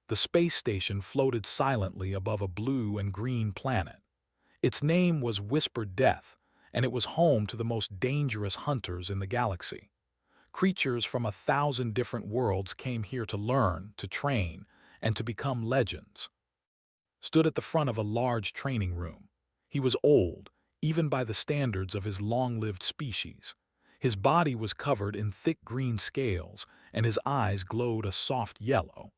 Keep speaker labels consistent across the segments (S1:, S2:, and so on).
S1: The space station floated silently above a blue and green planet. Its name was Whispered Death, and it was home to the most dangerous hunters in the galaxy. Creatures from 1,000 different worlds came here to learn, to train, and to become legends. Stood at the front of a large training room. He was old, even by the standards of his long-lived species. His body was covered in thick green scales, and his eyes glowed a soft yellow.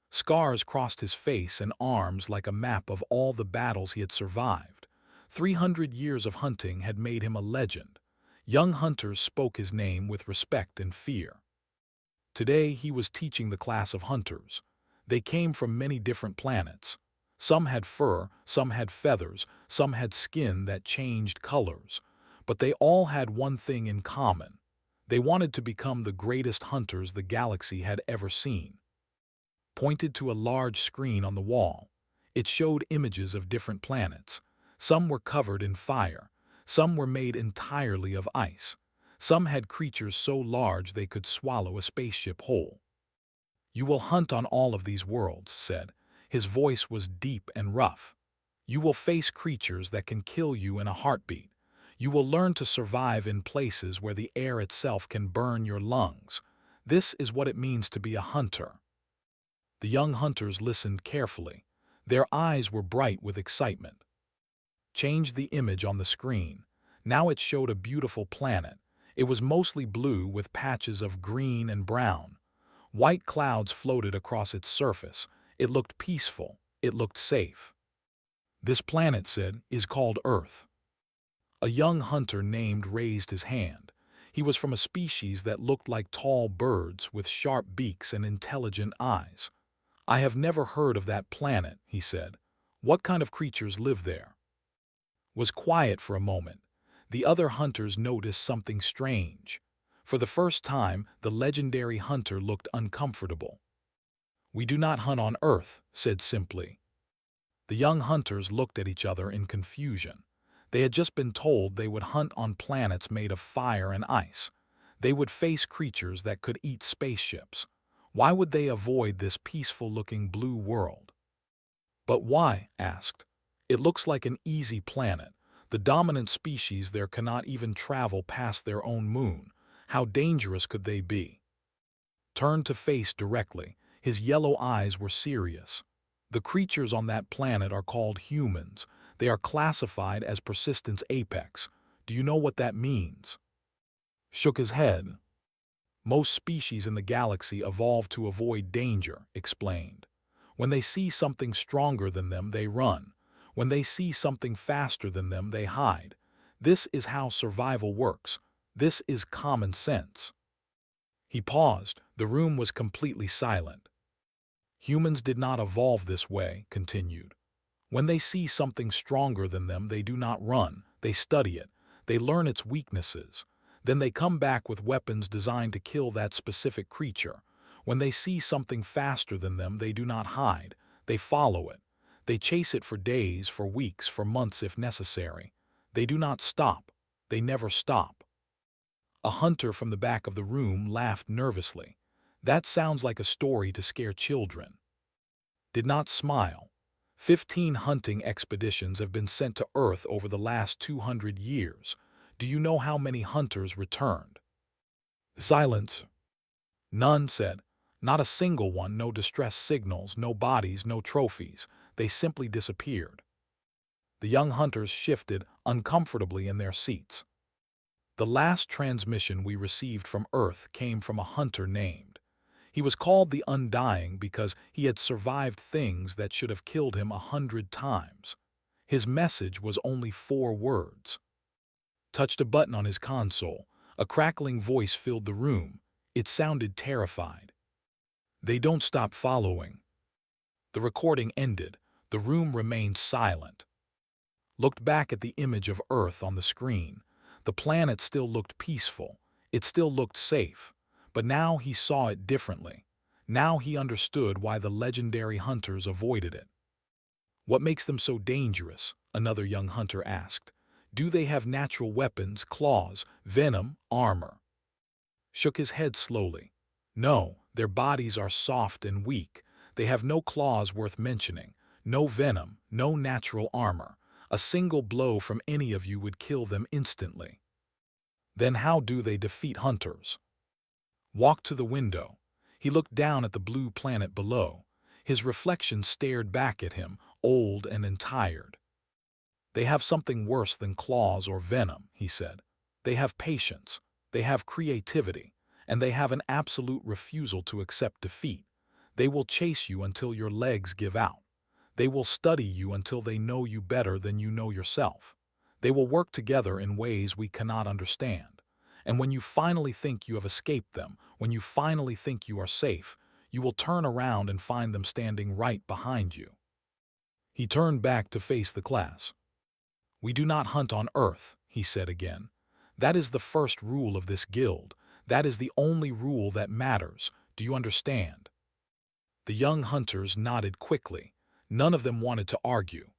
S1: Scars crossed his face and arms like a map of all the battles he had survived. 300 years of hunting had made him a legend. Young hunters spoke his name with respect and fear. Today he was teaching the class of hunters. They came from many different planets. Some had fur, some had feathers, some had skin that changed colors. But they all had one thing in common. They wanted to become the greatest hunters the galaxy had ever seen. Pointed to a large screen on the wall, it showed images of different planets. Some were covered in fire. Some were made entirely of ice. Some had creatures so large they could swallow a spaceship whole. "You will hunt on all of these worlds," said. His voice was deep and rough. "You will face creatures that can kill you in a heartbeat. You will learn to survive in places where the air itself can burn your lungs. This is what it means to be a hunter." The young hunters listened carefully. Their eyes were bright with excitement. Changed the image on the screen. Now it showed a beautiful planet. It was mostly blue with patches of green and brown. White clouds floated across its surface. It looked peaceful. It looked safe. "This planet," said, "is called Earth." A young hunter named raised his hand. He was from a species that looked like tall birds with sharp beaks and intelligent eyes. "I have never heard of that planet," he said. "What kind of creatures live there?" Was quiet for a moment. The other hunters noticed something strange. For the first time, the legendary hunter looked uncomfortable. "We do not hunt on Earth," said simply. The young hunters looked at each other in confusion. They had just been told they would hunt on planets made of fire and ice. They would face creatures that could eat spaceships. Why would they avoid this peaceful-looking blue world? "But why?" asked. "It looks like an easy planet. The dominant species there cannot even travel past their own moon. How dangerous could they be?" Turned to face directly. His yellow eyes were serious. "The creatures on that planet are called humans. They are classified as persistence apex. Do you know what that means?" Shook his head. "Most species in the galaxy evolve to avoid danger," explained. "When they see something stronger than them, they run. When they see something faster than them, they hide. This is how survival works. This is common sense." He paused. The room was completely silent. "Humans did not evolve this way," continued. "When they see something stronger than them, they do not run. They study it. They learn its weaknesses. Then they come back with weapons designed to kill that specific creature. When they see something faster than them, they do not hide. They follow it. They chase it for days, for weeks, for months if necessary. They do not stop. They never stop." A hunter from the back of the room laughed nervously. "That sounds like a story to scare children." Did not smile. 15 hunting expeditions have been sent to Earth over the last 200 years. Do you know how many hunters returned? Silence. "None," said. "Not a single one, no distress signals, no bodies, no trophies. They simply disappeared." The young hunters shifted uncomfortably in their seats. "The last transmission we received from Earth came from a hunter named. He was called the Undying because he had survived things that should have killed him 100 times. His message was only 4 words." Touched a button on his console. A crackling voice filled the room. It sounded terrified. "They don't stop following." The recording ended. The room remained silent. Looked back at the image of Earth on the screen. The planet still looked peaceful. It still looked safe. But now he saw it differently. Now he understood why the legendary hunters avoided it. "What makes them so dangerous?" another young hunter asked. "Do they have natural weapons, claws, venom, armor?" Shook his head slowly. "No, their bodies are soft and weak. They have no claws worth mentioning, no venom, no natural armor. A single blow from any of you would kill them instantly. Then how do they defeat hunters? Walk to the window. He looked down at the blue planet below. His reflection stared back at him, old and tired. They have something worse than claws or venom, he said. They have patience, they have creativity, and they have an absolute refusal to accept defeat. They will chase you until your legs give out. They will study you until they know you better than you know yourself. They will work together in ways we cannot understand. And when you finally think you have escaped them, when you finally think you are safe, you will turn around and find them standing right behind you. He turned back to face the class. We do not hunt on Earth, he said again. That is the first rule of this guild. That is the only rule that matters. Do you understand? The young hunters nodded quickly. None of them wanted to argue.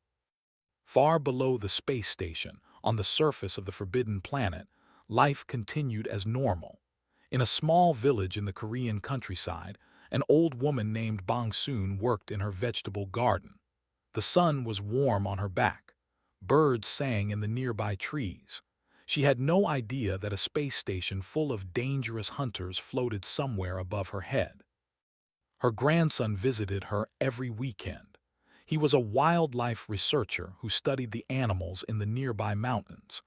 S1: Far below the space station, on the surface of the forbidden planet, life continued as normal. In a small village in the Korean countryside, an old woman named Bong Soon worked in her vegetable garden. The sun was warm on her back. Birds sang in the nearby trees. She had no idea that a space station full of dangerous hunters floated somewhere above her head. Her grandson visited her every weekend. He was a wildlife researcher who studied the animals in the nearby mountains.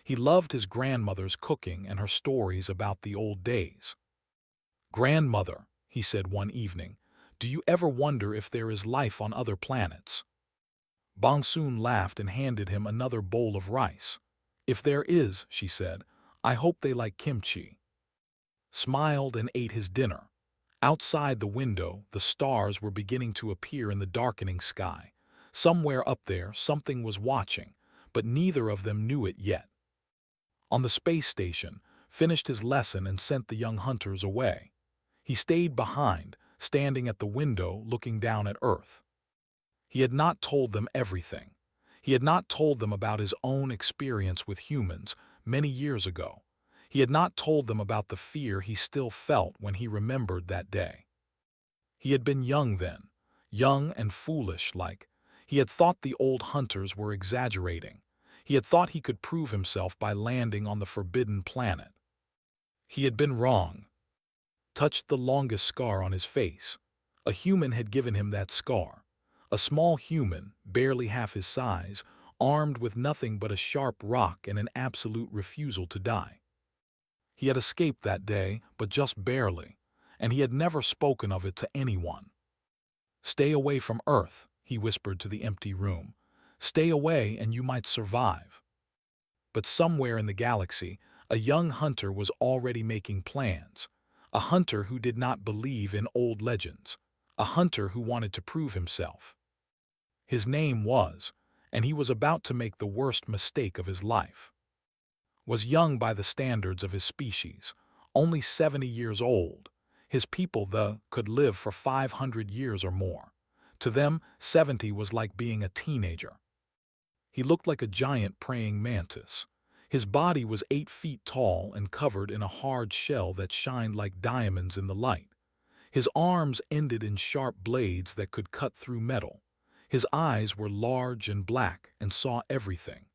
S1: He loved his grandmother's cooking and her stories about the old days. "Grandmother," he said one evening, "do you ever wonder if there is life on other planets?" Bong Soon laughed and handed him another bowl of rice. "If there is," she said, "I hope they like kimchi." Smiled and ate his dinner. Outside the window, the stars were beginning to appear in the darkening sky. Somewhere up there, something was watching, but neither of them knew it yet. On the space station, finished his lesson and sent the young hunters away. He stayed behind, standing at the window looking down at Earth. He had not told them everything. He had not told them about his own experience with humans many years ago. He had not told them about the fear he still felt when he remembered that day. He had been young then, young and foolish-like. He had thought the old hunters were exaggerating. He had thought he could prove himself by landing on the forbidden planet. He had been wrong. Touched the longest scar on his face. A human had given him that scar. A small human, barely half his size, armed with nothing but a sharp rock and an absolute refusal to die. He had escaped that day, but just barely, and he had never spoken of it to anyone. "Stay away from Earth," he whispered to the empty room. "Stay away and you might survive." But somewhere in the galaxy, a young hunter was already making plans. A hunter who did not believe in old legends. A hunter who wanted to prove himself. His name was, and he was about to make the worst mistake of his life. Was young by the standards of his species, only 70 years old. His people, could live for 500 years or more. To them, 70 was like being a teenager. He looked like a giant praying mantis. His body was 8 feet tall and covered in a hard shell that shined like diamonds in the light. His arms ended in sharp blades that could cut through metal. His eyes were large and black and saw everything.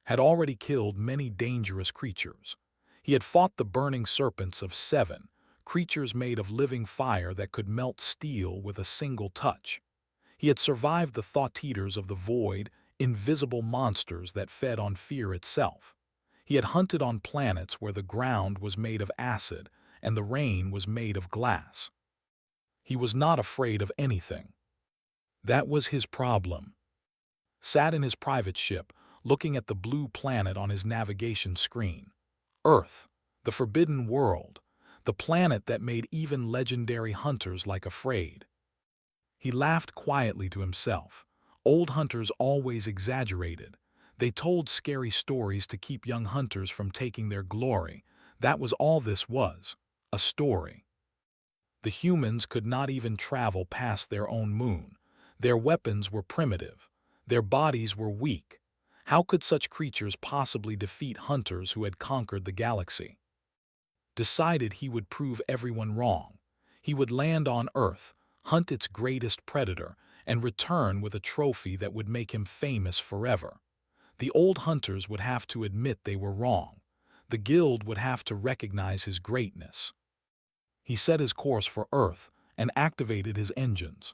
S1: Had already killed many dangerous creatures. He had fought the burning serpents of 7, creatures made of living fire that could melt steel with a single touch. He had survived the thought-eaters of the void, invisible monsters that fed on fear itself. He had hunted on planets where the ground was made of acid and the rain was made of glass. He was not afraid of anything. That was his problem. Sat in his private ship, looking at the blue planet on his navigation screen. Earth, the forbidden world, the planet that made even legendary hunters like afraid. He laughed quietly to himself. Old hunters always exaggerated. They told scary stories to keep young hunters from taking their glory. That was all this was, a story. The humans could not even travel past their own moon. Their weapons were primitive. Their bodies were weak. How could such creatures possibly defeat hunters who had conquered the galaxy? Decided he would prove everyone wrong. He would land on Earth, hunt its greatest predator, and return with a trophy that would make him famous forever. The old hunters would have to admit they were wrong. The guild would have to recognize his greatness. He set his course for Earth and activated his engines.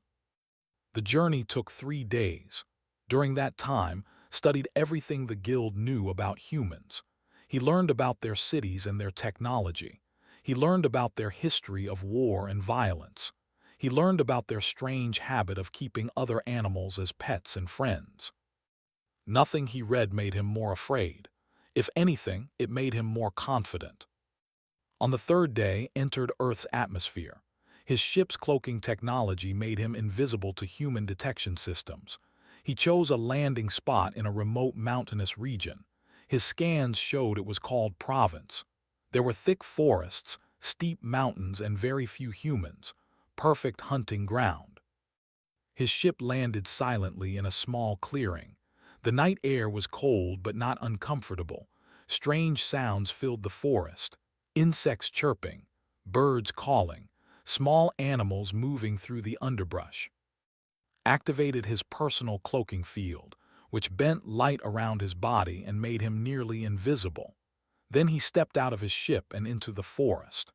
S1: The journey took 3 days. During that time, studied everything the guild knew about humans. He learned about their cities and their technology. He learned about their history of war and violence. He learned about their strange habit of keeping other animals as pets and friends. Nothing he read made him more afraid. If anything, it made him more confident. On the 3rd day, entered Earth's atmosphere. His ship's cloaking technology made him invisible to human detection systems. He chose a landing spot in a remote mountainous region. His scans showed it was called Province. There were thick forests, steep mountains, and very few humans. Perfect hunting ground. His ship landed silently in a small clearing. The night air was cold but not uncomfortable. Strange sounds filled the forest. Insects chirping, birds calling, small animals moving through the underbrush. Activated his personal cloaking field, which bent light around his body and made him nearly invisible. Then he stepped out of his ship and into the forest.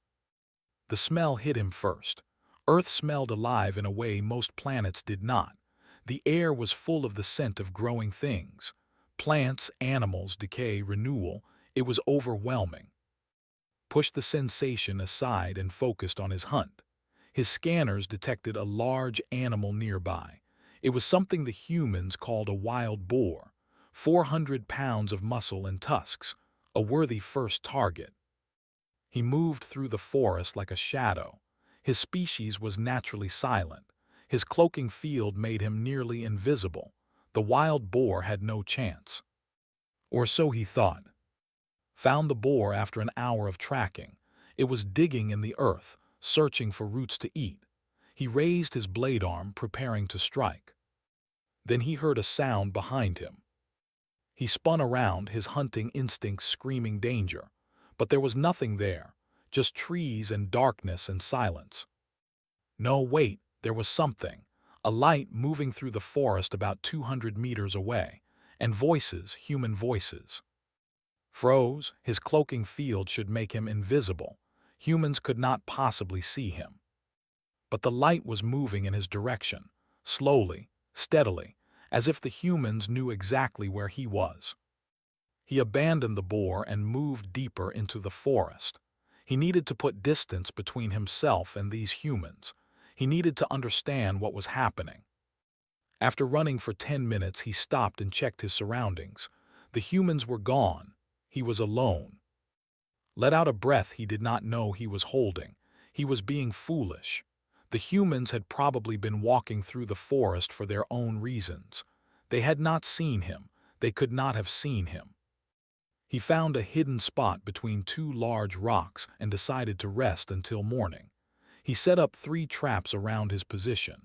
S1: The smell hit him first. Earth smelled alive in a way most planets did not. The air was full of the scent of growing things. Plants, animals, decay, renewal. It was overwhelming. Pushed the sensation aside and focused on his hunt. His scanners detected a large animal nearby. It was something the humans called a wild boar, 400 pounds of muscle and tusks, a worthy first target. He moved through the forest like a shadow. His species was naturally silent. His cloaking field made him nearly invisible. The wild boar had no chance. Or so he thought. Found the boar after an hour of tracking. It was digging in the earth, searching for roots to eat. He raised his blade arm, preparing to strike. Then he heard a sound behind him. He spun around, his hunting instincts screaming danger. But there was nothing there, just trees and darkness and silence. No, wait, there was something. A light moving through the forest about 200 meters away, and voices, human voices. Froze, his cloaking field should make him invisible. Humans could not possibly see him. But the light was moving in his direction, slowly, steadily, as if the humans knew exactly where he was. He abandoned the boar and moved deeper into the forest. He needed to put distance between himself and these humans. He needed to understand what was happening. After running for 10 minutes, he stopped and checked his surroundings. The humans were gone. He was alone. Let out a breath he did not know he was holding. He was being foolish. The humans had probably been walking through the forest for their own reasons. They had not seen him. They could not have seen him. He found a hidden spot between 2 large rocks and decided to rest until morning. He set up 3 traps around his position.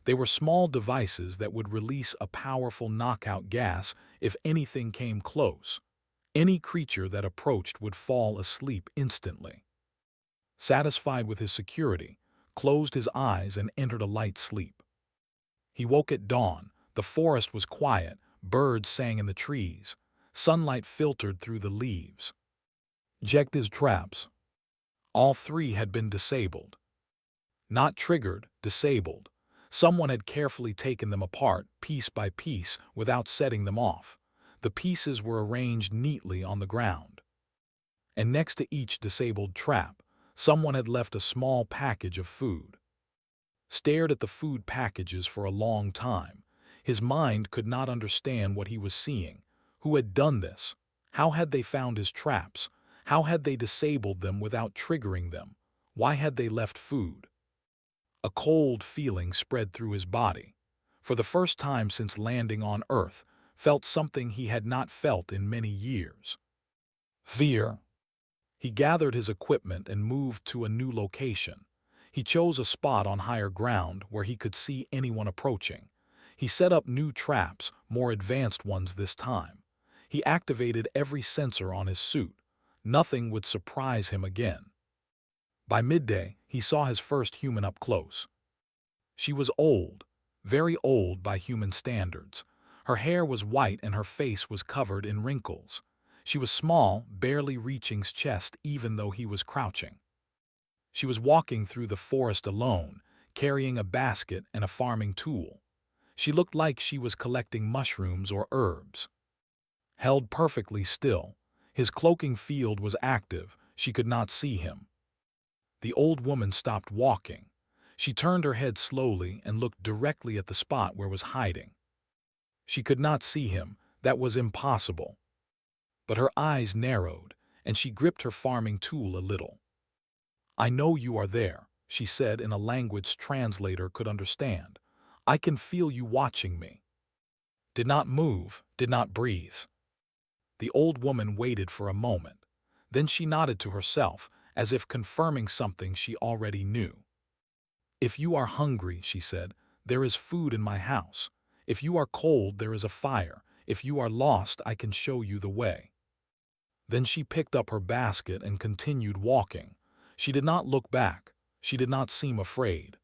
S1: They were small devices that would release a powerful knockout gas if anything came close. Any creature that approached would fall asleep instantly. Satisfied with his security, closed his eyes and entered a light sleep. He woke at dawn. The forest was quiet. Birds sang in the trees. Sunlight filtered through the leaves. Checked his traps. All 3 had been disabled. Not triggered, disabled. Someone had carefully taken them apart, piece by piece, without setting them off. The pieces were arranged neatly on the ground. And next to each disabled trap, someone had left a small package of food. Stared at the food packages for a long time. His mind could not understand what he was seeing. Who had done this? How had they found his traps? How had they disabled them without triggering them? Why had they left food? A cold feeling spread through his body. For the first time since landing on Earth, felt something he had not felt in many years. Fear. He gathered his equipment and moved to a new location. He chose a spot on higher ground where he could see anyone approaching. He set up new traps, more advanced ones this time. He activated every sensor on his suit. Nothing would surprise him again. By midday, he saw his first human up close. She was old, very old by human standards. Her hair was white and her face was covered in wrinkles. She was small, barely reaching his chest even though he was crouching. She was walking through the forest alone, carrying a basket and a farming tool. She looked like she was collecting mushrooms or herbs. Held perfectly still, his cloaking field was active, she could not see him. The old woman stopped walking. She turned her head slowly and looked directly at the spot where was hiding. She could not see him, that was impossible. But her eyes narrowed, and she gripped her farming tool a little. "I know you are there," she said in a language translator could understand. "I can feel you watching me." Did not move, did not breathe. The old woman waited for a moment. Then she nodded to herself, as if confirming something she already knew. "If you are hungry," she said, "there is food in my house. If you are cold, there is a fire. If you are lost, I can show you the way." Then she picked up her basket and continued walking. She did not look back. She did not seem afraid.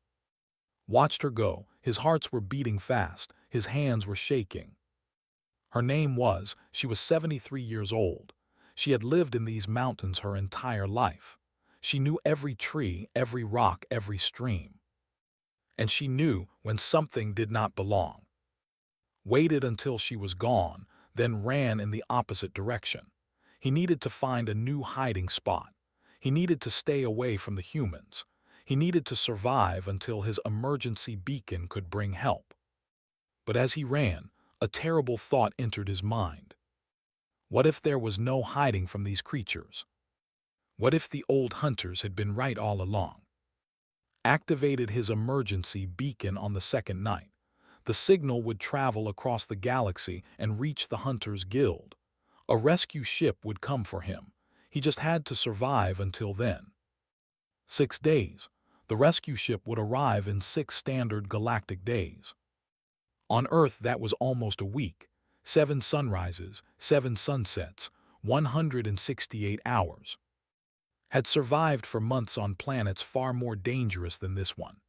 S1: Watched her go. His hearts were beating fast. His hands were shaking. Her name was, she was 73 years old. She had lived in these mountains her entire life. She knew every tree, every rock, every stream. And she knew when something did not belong. Waited until she was gone, then ran in the opposite direction. He needed to find a new hiding spot. He needed to stay away from the humans. He needed to survive until his emergency beacon could bring help. But as he ran, a terrible thought entered his mind. What if there was no hiding from these creatures? What if the old hunters had been right all along? Activated his emergency beacon on the second night. The signal would travel across the galaxy and reach the Hunters Guild. A rescue ship would come for him. He just had to survive until then. 6 days. The rescue ship would arrive in 6 standard galactic days. On Earth, that was almost a week. 7 sunrises, 7 sunsets, 168 hours. Had survived for months on planets far more dangerous than this one.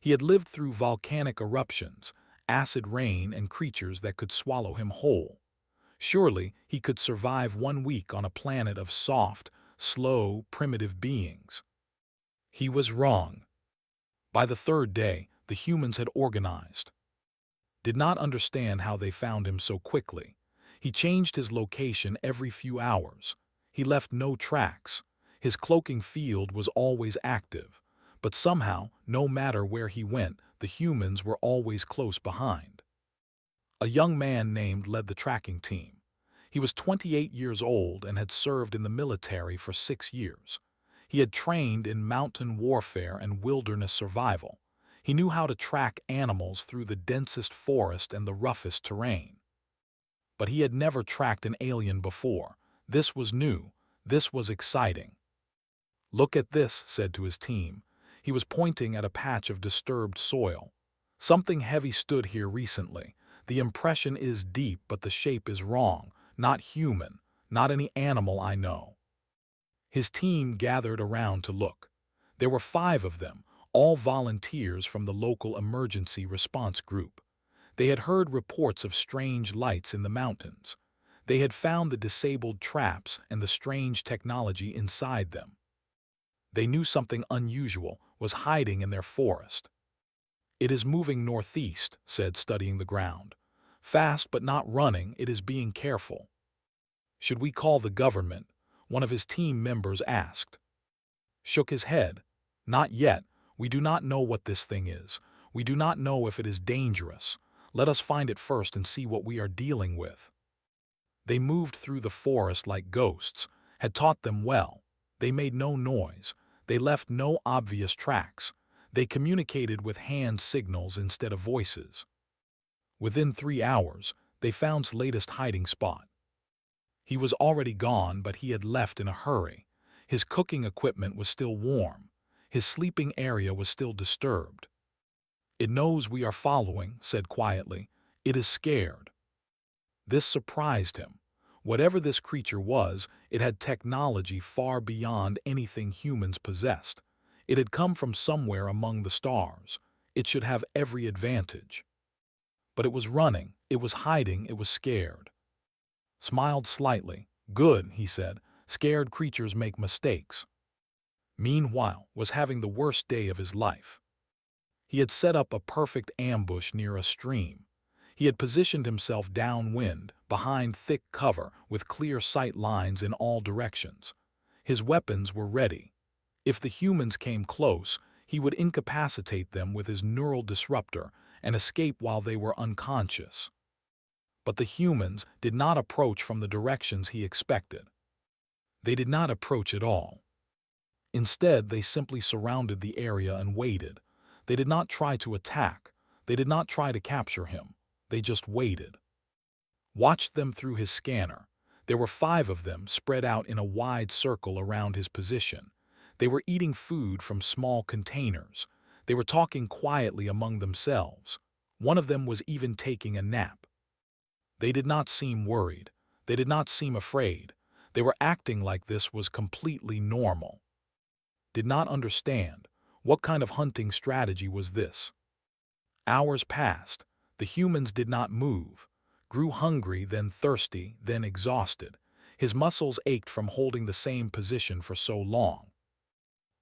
S1: He had lived through volcanic eruptions, acid rain, and creatures that could swallow him whole. Surely he could survive 1 week on a planet of soft, slow, primitive beings. He was wrong. By the 3rd day, the humans had organized. Did not understand how they found him so quickly. He changed his location every few hours. He left no tracks. His cloaking field was always active. But somehow, no matter where he went, the humans were always close behind. A young man named led the tracking team. He was 28 years old and had served in the military for 6 years. He had trained in mountain warfare and wilderness survival. He knew how to track animals through the densest forest and the roughest terrain. But he had never tracked an alien before. This was new. This was exciting. "Look at this," said to his team. He was pointing at a patch of disturbed soil. "Something heavy stood here recently. The impression is deep, but the shape is wrong. Not human. Not any animal I know." His team gathered around to look. There were 5 of them, all volunteers from the local emergency response group. They had heard reports of strange lights in the mountains. They had found the disabled traps and the strange technology inside them. They knew something unusual was hiding in their forest. "It is moving northeast," said, studying the ground. "Fast but not running, it is being careful." "Should we call the government?" one of his team members asked. Shook his head. "Not yet. We do not know what this thing is. We do not know if it is dangerous. Let us find it first and see what we are dealing with." They moved through the forest like ghosts, had taught them well. They made no noise. They left no obvious tracks. They communicated with hand signals instead of voices. Within 3 hours, they found his latest hiding spot. He was already gone, but he had left in a hurry. His cooking equipment was still warm. His sleeping area was still disturbed. "It knows we are following," said quietly. "It is scared." This surprised him. Whatever this creature was, it had technology far beyond anything humans possessed. It had come from somewhere among the stars. It should have every advantage. But it was running, it was hiding, it was scared. Smiled slightly. Good, he said. Scared creatures make mistakes. Meanwhile, was having the worst day of his life. He had set up a perfect ambush near a stream. He had positioned himself downwind, behind thick cover, with clear sight lines in all directions. His weapons were ready. If the humans came close, he would incapacitate them with his neural disruptor and escape while they were unconscious. But the humans did not approach from the directions he expected. They did not approach at all. Instead, they simply surrounded the area and waited. They did not try to attack. They did not try to capture him. They just waited. Watched them through his scanner. There were 5 of them spread out in a wide circle around his position. They were eating food from small containers. They were talking quietly among themselves. One of them was even taking a nap. They did not seem worried. They did not seem afraid. They were acting like this was completely normal. Did not understand. What kind of hunting strategy was this? Hours passed. The humans did not move. Grew hungry, then thirsty, then exhausted. His muscles ached from holding the same position for so long.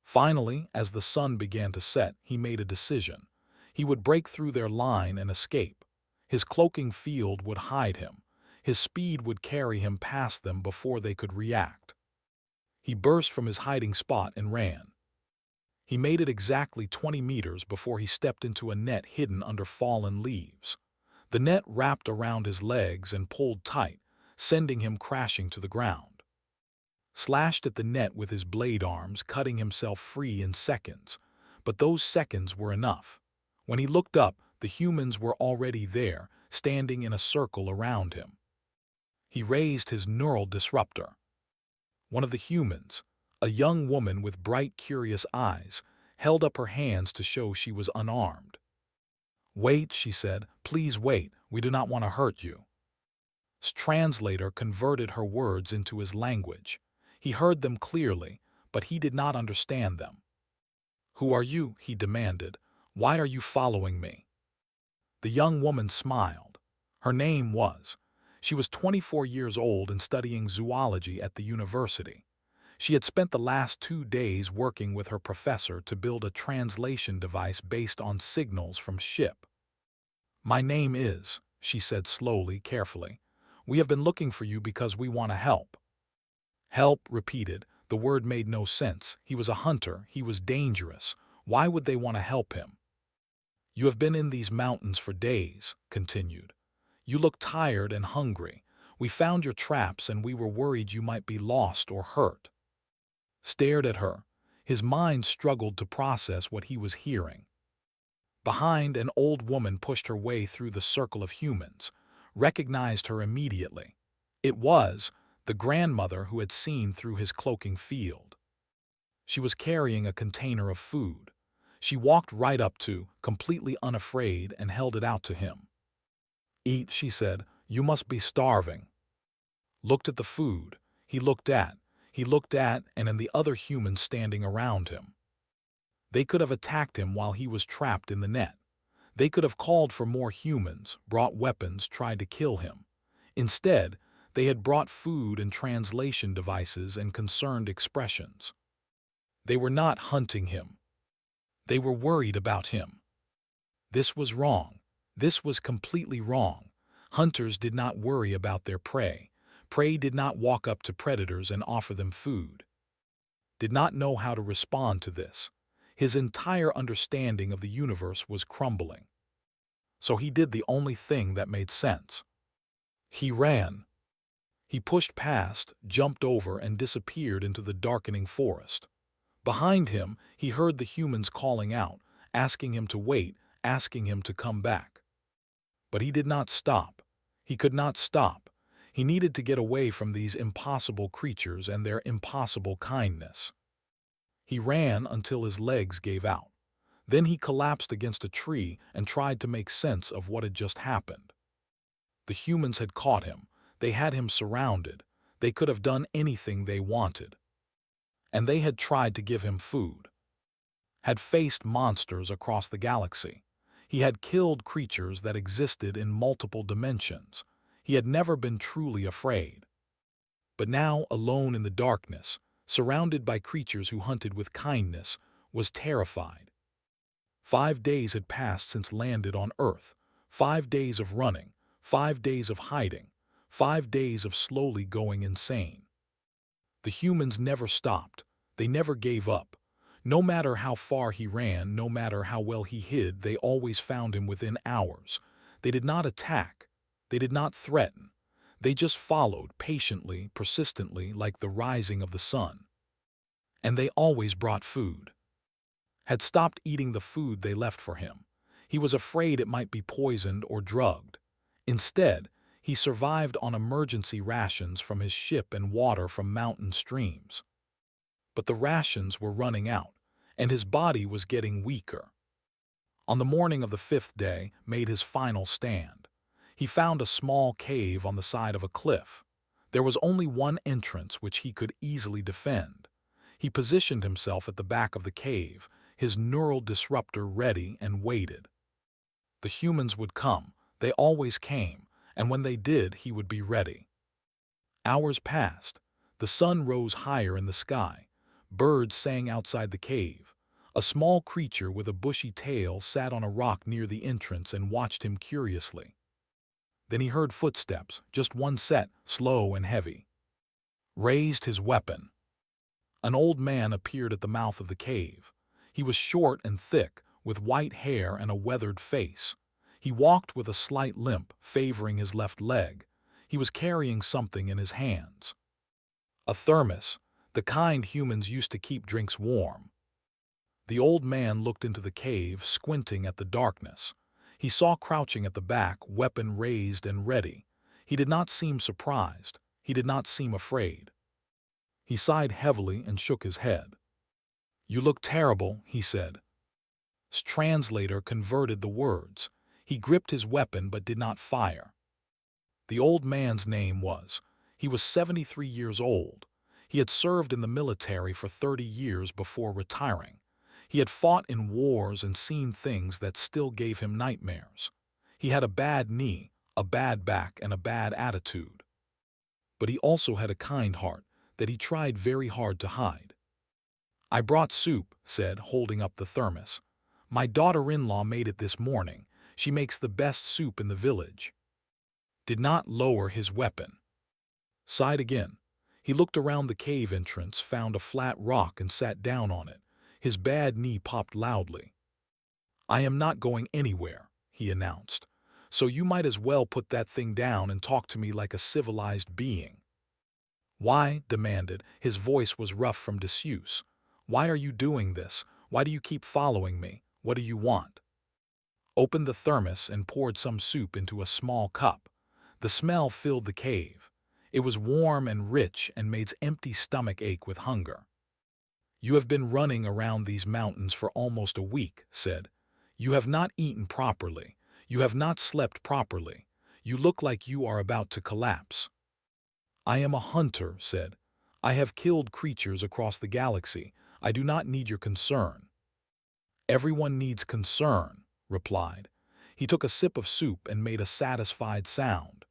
S1: Finally, as the sun began to set, he made a decision. He would break through their line and escape. His cloaking field would hide him. His speed would carry him past them before they could react. He burst from his hiding spot and ran. He made it exactly 20 meters before he stepped into a net hidden under fallen leaves. The net wrapped around his legs and pulled tight, sending him crashing to the ground. Slashed at the net with his blade arms, cutting himself free in seconds. But those seconds were enough. When he looked up, the humans were already there, standing in a circle around him. He raised his neural disruptor. One of the humans, a young woman with bright, curious eyes, held up her hands to show she was unarmed. "Wait," she said. "Please wait. We do not want to hurt you." His translator converted her words into his language. He heard them clearly, but he did not understand them. "Who are you?" he demanded. "Why are you following me?" The young woman smiled. Her name was. She was 24 years old and studying zoology at the university. She had spent the last 2 days working with her professor to build a translation device based on signals from ship. "My name is," she said slowly, carefully. "We have been looking for you because we want to help." "Help," repeated. The word made no sense. He was a hunter. He was dangerous. Why would they want to help him? "You have been in these mountains for days," continued. "You look tired and hungry. We found your traps and we were worried you might be lost or hurt." Stared at her. His mind struggled to process what he was hearing. Behind, an old woman pushed her way through the circle of humans, recognized her immediately. It was the grandmother who had seen through his cloaking field. She was carrying a container of food. She walked right up to, completely unafraid, and held it out to him. "Eat," she said. "You must be starving." Looked at the food. He looked at, and then the other humans standing around him. They could have attacked him while he was trapped in the net. They could have called for more humans, brought weapons, tried to kill him. Instead, they had brought food and translation devices and concerned expressions. They were not hunting him. They were worried about him. This was wrong. This was completely wrong. Hunters did not worry about their prey. Prey did not walk up to predators and offer them food. Did not know how to respond to this. His entire understanding of the universe was crumbling. So he did the only thing that made sense. He ran. He pushed past, jumped over, and disappeared into the darkening forest. Behind him, he heard the humans calling out, asking him to wait, asking him to come back. But he did not stop. He could not stop. He needed to get away from these impossible creatures and their impossible kindness. He ran until his legs gave out. Then he collapsed against a tree and tried to make sense of what had just happened. The humans had caught him. They had him surrounded. They could have done anything they wanted. And they had tried to give him food. had faced monsters across the galaxy. He had killed creatures that existed in multiple dimensions. He had never been truly afraid. But now, alone in the darkness, surrounded by creatures who hunted with kindness, was terrified. 5 days had passed since landed on Earth. 5 days of running, 5 days of hiding, 5 days of slowly going insane. The humans never stopped. They never gave up. No matter how far he ran, no matter how well he hid, they always found him within hours. They did not attack. They did not threaten. They just followed, patiently, persistently, like the rising of the sun. And they always brought food. Had stopped eating the food they left for him. He was afraid it might be poisoned or drugged. Instead, he survived on emergency rations from his ship and water from mountain streams. But the rations were running out, and his body was getting weaker. On the morning of the 5th day, made his final stand. He found a small cave on the side of a cliff. There was only one entrance which he could easily defend. He positioned himself at the back of the cave, his neural disruptor ready, and waited. The humans would come. They always came, and when they did, he would be ready. Hours passed. The sun rose higher in the sky. Birds sang outside the cave. A small creature with a bushy tail sat on a rock near the entrance and watched him curiously. Then he heard footsteps, just one set, slow and heavy. Raised his weapon. An old man appeared at the mouth of the cave. He was short and thick, with white hair and a weathered face. He walked with a slight limp, favoring his left leg. He was carrying something in his hands. A thermos, the kind humans used to keep drinks warm. The old man looked into the cave, squinting at the darkness. He saw crouching at the back, weapon raised and ready. He did not seem surprised. He did not seem afraid. He sighed heavily and shook his head. "You look terrible," he said. His translator converted the words. He gripped his weapon but did not fire. The old man's name was. He was 73 years old. He had served in the military for 30 years before retiring. He had fought in wars and seen things that still gave him nightmares. He had a bad knee, a bad back, and a bad attitude. But he also had a kind heart that he tried very hard to hide. "I brought soup," said, holding up the thermos. "My daughter-in-law made it this morning. She makes the best soup in the village." Did not lower his weapon. Sighed again. He looked around the cave entrance, found a flat rock and sat down on it. His bad knee popped loudly. "I am not going anywhere," he announced. "So you might as well put that thing down and talk to me like a civilized being." "Why?" demanded. His voice was rough from disuse. "Why are you doing this? Why do you keep following me? What do you want?" Opened the thermos and poured some soup into a small cup. The smell filled the cave. It was warm and rich and made his empty stomach ache with hunger. "You have been running around these mountains for almost a week," said. "You have not eaten properly. You have not slept properly. You look like you are about to collapse." "I am a hunter," said. "I have killed creatures across the galaxy. I do not need your concern." "Everyone needs concern," replied. He took a sip of soup and made a satisfied sound.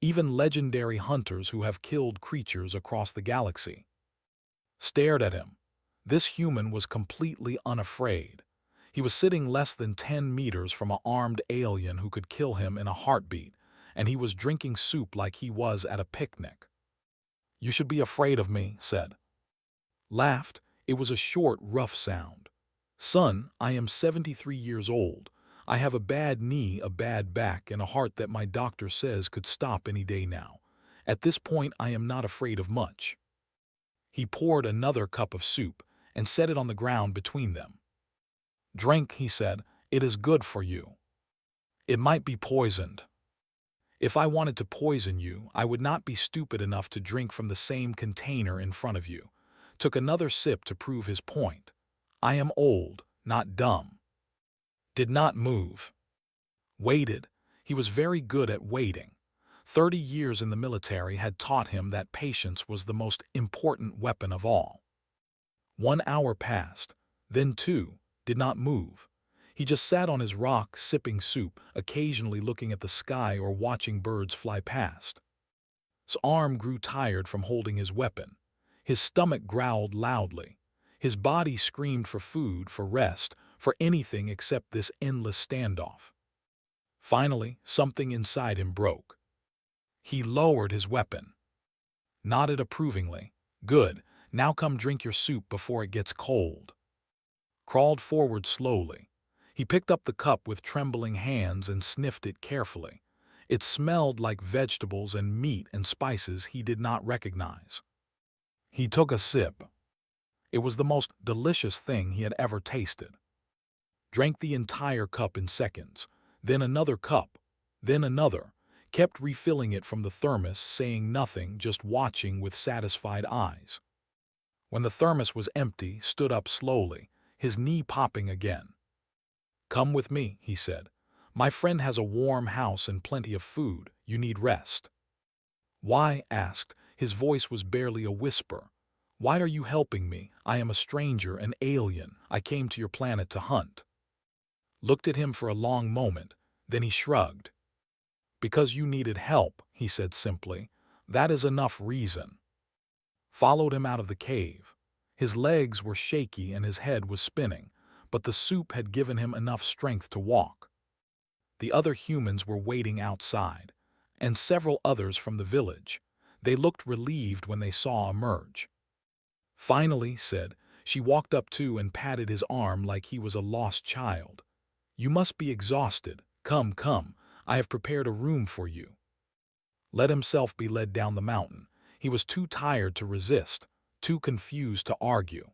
S1: "Even legendary hunters who have killed creatures across the galaxy." Stared at him. This human was completely unafraid. He was sitting less than 10 meters from an armed alien who could kill him in a heartbeat, and he was drinking soup like he was at a picnic. "You should be afraid of me," said. Laughed. It was a short, rough sound. "Son, I am 73 years old. I have a bad knee, a bad back, and a heart that my doctor says could stop any day now. At this point, I am not afraid of much." He poured another cup of soup and set it on the ground between them. "Drink," he said. "It is good for you. It might be poisoned. If I wanted to poison you, I would not be stupid enough to drink from the same container in front of you." Took another sip to prove his point. "I am old, not dumb." Did not move. Waited. He was very good at waiting. 30 years in the military had taught him that patience was the most important weapon of all. 1 hour passed, then 2, did not move. He just sat on his rock sipping soup, occasionally looking at the sky or watching birds fly past. His arm grew tired from holding his weapon. His stomach growled loudly. His body screamed for food, for rest, for anything except this endless standoff. Finally, something inside him broke. He lowered his weapon, nodded approvingly. "Good, now come drink your soup before it gets cold." Crawled forward slowly. He picked up the cup with trembling hands and sniffed it carefully. It smelled like vegetables and meat and spices he did not recognize. He took a sip. It was the most delicious thing he had ever tasted. Drank the entire cup in seconds, then another cup, then another, kept refilling it from the thermos, saying nothing, just watching with satisfied eyes. When the thermos was empty, stood up slowly, his knee popping again. "Come with me," he said. "My friend has a warm house and plenty of food. You need rest." "Why?" asked. His voice was barely a whisper. "Why are you helping me? I am a stranger, an alien. I came to your planet to hunt." Looked at him for a long moment, then he shrugged. "Because you needed help," he said simply. "That is enough reason." Followed him out of the cave. His legs were shaky and his head was spinning, but the soup had given him enough strength to walk. The other humans were waiting outside, and several others from the village. They looked relieved when they saw emerge. "Finally," said, she walked up to and patted his arm like he was a lost child. "You must be exhausted. Come, come, I have prepared a room for you." Let himself be led down the mountain. He was too tired to resist, too confused to argue.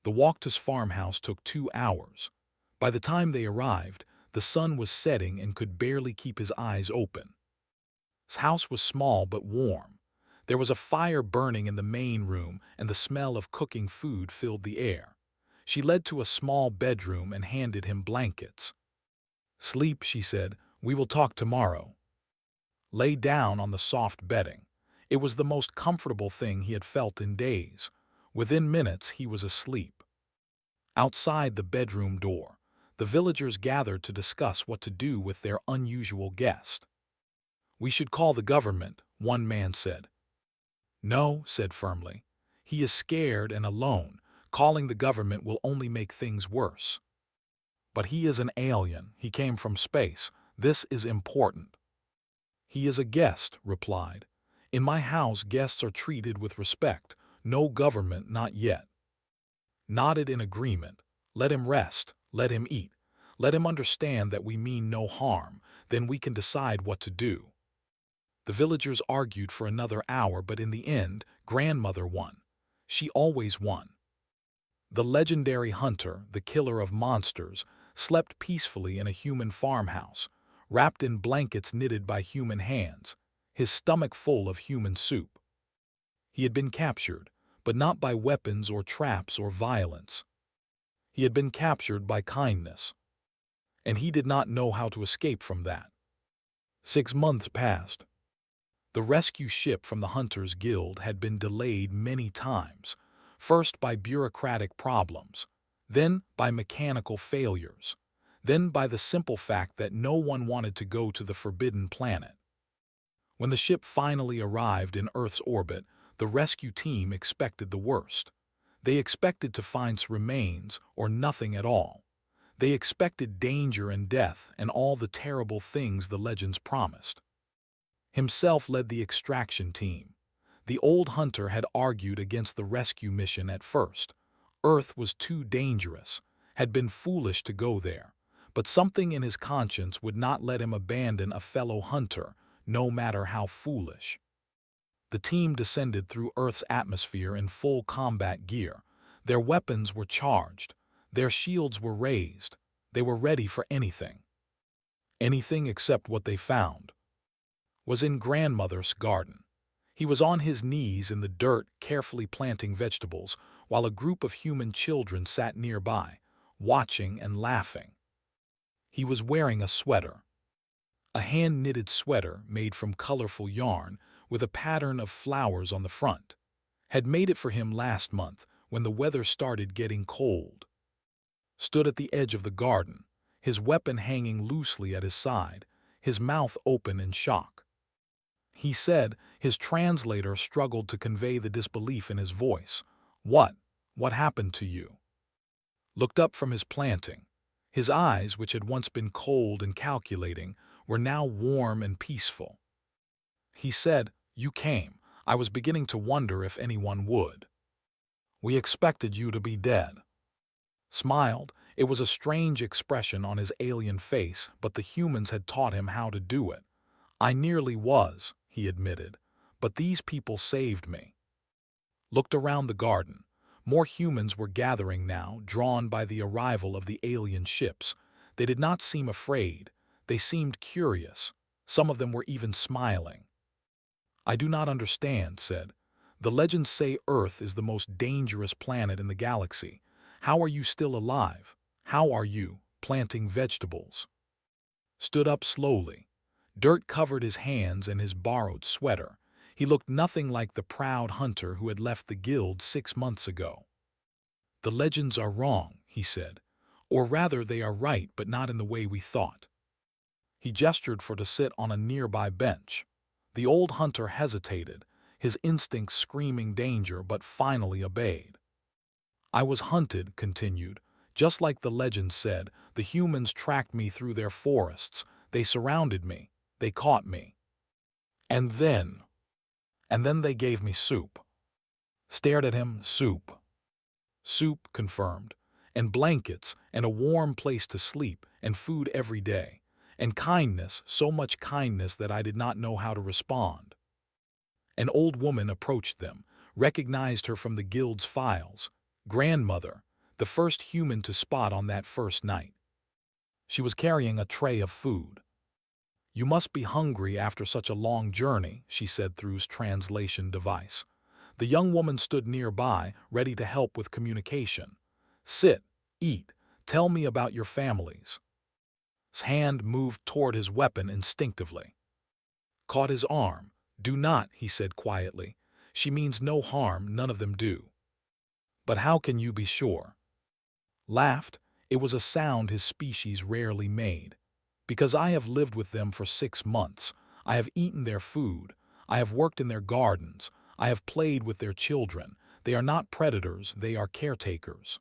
S1: The walk to his farmhouse took 2 hours. By the time they arrived, the sun was setting and could barely keep his eyes open. His house was small but warm. There was a fire burning in the main room, and the smell of cooking food filled the air. She led to a small bedroom and handed him blankets. "Sleep," she said. "We will talk tomorrow." Lay down on the soft bedding. It was the most comfortable thing he had felt in days. Within minutes, he was asleep. Outside the bedroom door, the villagers gathered to discuss what to do with their unusual guest. "We should call the government," one man said. "No," said firmly. "He is scared and alone. Calling the government will only make things worse." "But he is an alien. He came from space. This is important." "He is a guest," replied. "In my house, guests are treated with respect. No government, not yet." Nodded in agreement. "Let him rest. Let him eat. Let him understand that we mean no harm. Then we can decide what to do." The villagers argued for another hour, but in the end, grandmother won. She always won. The legendary hunter, the killer of monsters, slept peacefully in a human farmhouse, wrapped in blankets knitted by human hands, his stomach full of human soup. He had been captured, but not by weapons or traps or violence. He had been captured by kindness. And he did not know how to escape from that. 6 months passed. The rescue ship from the Hunters Guild had been delayed many times, first by bureaucratic problems, then by mechanical failures, then by the simple fact that no one wanted to go to the Forbidden Planet. When the ship finally arrived in Earth's orbit, the rescue team expected the worst. They expected to find its remains or nothing at all. They expected danger and death and all the terrible things the legends promised. Himself led the extraction team. The old hunter had argued against the rescue mission at first. Earth was too dangerous, had been foolish to go there, but something in his conscience would not let him abandon a fellow hunter, no matter how foolish. The team descended through Earth's atmosphere in full combat gear. Their weapons were charged. Their shields were raised. They were ready for anything. Anything except what they found was in grandmother's garden. He was on his knees in the dirt, carefully planting vegetables, while a group of human children sat nearby, watching and laughing. He was wearing a sweater. A hand-knitted sweater made from colorful yarn with a pattern of flowers on the front. Had made it for him last month when the weather started getting cold. stood at the edge of the garden, his weapon hanging loosely at his side, his mouth open in shock. He said, his translator struggled to convey the disbelief in his voice. "What? What happened to you?" Looked up from his planting. His eyes, which had once been cold and calculating, were now warm and peaceful. He said, "You came. I was beginning to wonder if anyone would. We expected you to be dead." Smiled. It was a strange expression on his alien face, but the humans had taught him how to do it. "I nearly was," he admitted, "but these people saved me." Looked around the garden. More humans were gathering now, drawn by the arrival of the alien ships. They did not seem afraid. They seemed curious. Some of them were even smiling. "I do not understand," said. "The legends say Earth is the most dangerous planet in the galaxy. How are you still alive? How are you planting vegetables?" Stood up slowly. Dirt covered his hands and his borrowed sweater. He looked nothing like the proud hunter who had left the guild 6 months ago. "The legends are wrong," he said. "Or rather, they are right, but not in the way we thought." He gestured for to sit on a nearby bench. The old hunter hesitated, his instincts screaming danger, but finally obeyed. "I was hunted," continued. "Just like the legend said, the humans tracked me through their forests. They surrounded me. They caught me. And then they gave me soup." Stared at him. "Soup." "Soup," confirmed. "And blankets, and a warm place to sleep, and food every day. And kindness, so much kindness that I did not know how to respond." An old woman approached them, recognized her from the guild's files. Grandmother, the first human to spot on that first night. She was carrying a tray of food. "You must be hungry after such a long journey," she said through his translation device. The young woman stood nearby, ready to help with communication. "Sit, eat, tell me about your families." His hand moved toward his weapon instinctively. Caught his arm. "Do not," he said quietly. "She means no harm, none of them do." "But how can you be sure?" Laughed. It was a sound his species rarely made. "Because I have lived with them for 6 months. I have eaten their food. I have worked in their gardens. I have played with their children. They are not predators, they are caretakers."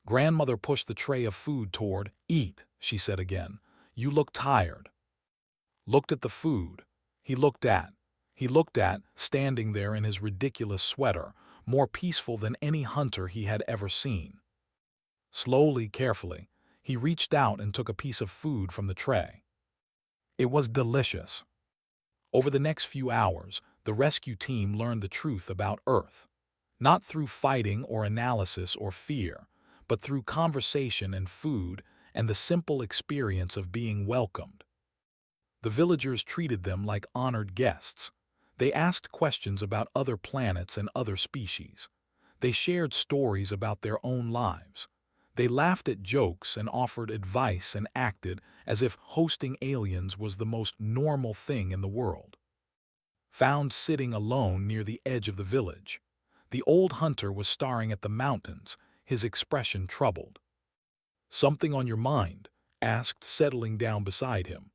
S1: Grandmother pushed the tray of food toward. "Eat," she said again. "You look tired." Looked at the food. He looked at, standing there in his ridiculous sweater, more peaceful than any hunter he had ever seen. Slowly, carefully, he reached out and took a piece of food from the tray. It was delicious. Over the next few hours, the rescue team learned the truth about Earth. Not through fighting or analysis or fear, but through conversation and food and the simple experience of being welcomed. The villagers treated them like honored guests. They asked questions about other planets and other species. They shared stories about their own lives. They laughed at jokes and offered advice and acted as if hosting aliens was the most normal thing in the world. Found sitting alone near the edge of the village. The old hunter was staring at the mountains, his expression troubled. "Something on your mind?" asked, settling down beside him.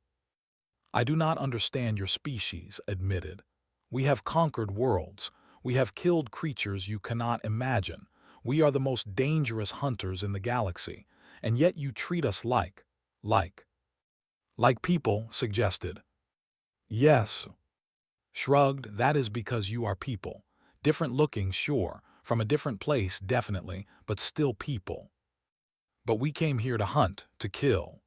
S1: "I do not understand your species," admitted. "We have conquered worlds. We have killed creatures you cannot imagine. We are the most dangerous hunters in the galaxy, and yet you treat us like people," suggested. "Yes." Shrugged. "That is because you are people. Different looking, sure, from a different place, definitely, but still people. But we came here to hunt, to kill.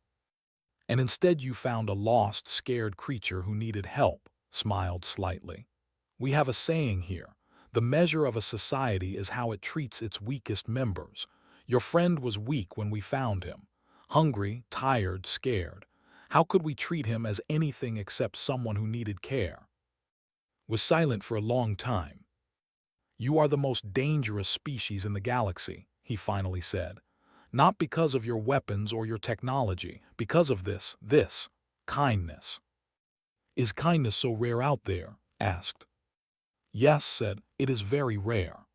S1: And instead you found a lost, scared creature who needed help," smiled slightly. "We have a saying here. The measure of a society is how it treats its weakest members. Your friend was weak when we found him. Hungry, tired, scared. How could we treat him as anything except someone who needed care?" Was silent for a long time. "You are the most dangerous species in the galaxy," he finally said. "Not because of your weapons or your technology, because of this kindness." "Is kindness so rare out there?" asked. "Yes," said, "it is very rare."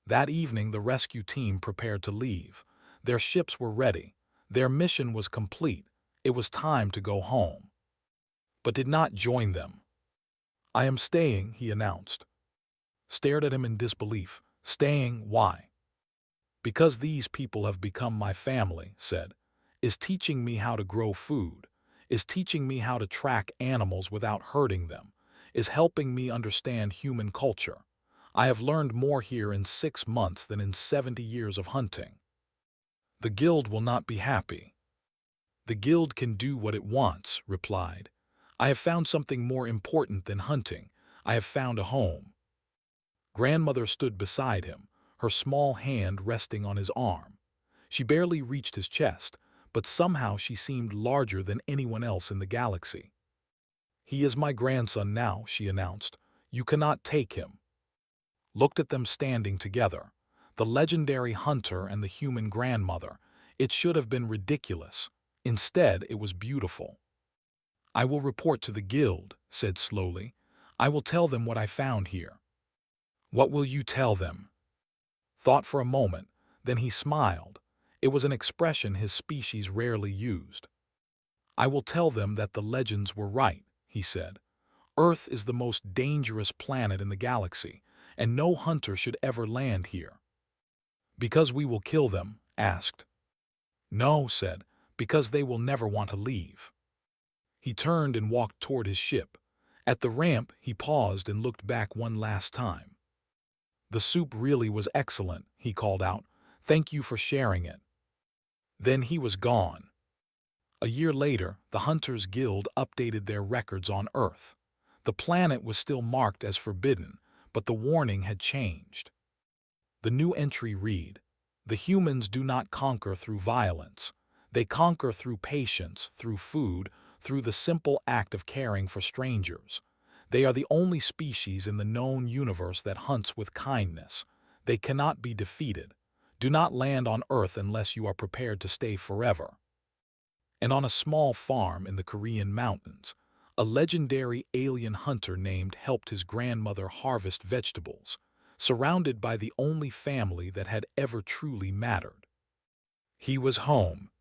S1: That evening the rescue team prepared to leave. Their ships were ready. Their mission was complete. It was time to go home. But did not join them. "I am staying," he announced. Stared at him in disbelief. "Staying, why?" "Because these people have become my family," said. "Is teaching me how to grow food. Is teaching me how to track animals without hurting them. Is helping me understand human culture. I have learned more here in 6 months than in 70 years of hunting. The guild will not be happy." "The guild can do what it wants," replied. "I have found something more important than hunting. I have found a home." Grandmother stood beside him, her small hand resting on his arm. She barely reached his chest, but somehow she seemed larger than anyone else in the galaxy. "He is my grandson now," she announced. "You cannot take him." Looked at them standing together, the legendary hunter and the human grandmother. It should have been ridiculous. Instead, it was beautiful. "I will report to the guild," said slowly. "I will tell them what I found here." "What will you tell them?" Thought for a moment, then he smiled. It was an expression his species rarely used. "I will tell them that the legends were right," he said. "Earth is the most dangerous planet in the galaxy, and no hunter should ever land here." "Because we will kill them?" asked. "No," said, "because they will never want to leave." He turned and walked toward his ship. At the ramp, he paused and looked back one last time. "The soup really was excellent," he called out. "Thank you for sharing it." Then he was gone. A year later, the Hunters Guild updated their records on Earth. The planet was still marked as forbidden, but the warning had changed. The new entry read, "The humans do not conquer through violence. They conquer through patience, through food, through the simple act of caring for strangers. They are the only species in the known universe that hunts with kindness. They cannot be defeated. Do not land on Earth unless you are prepared to stay forever." And on a small farm in the Korean mountains, a legendary alien hunter named helped his grandmother harvest vegetables, surrounded by the only family that had ever truly mattered. He was home,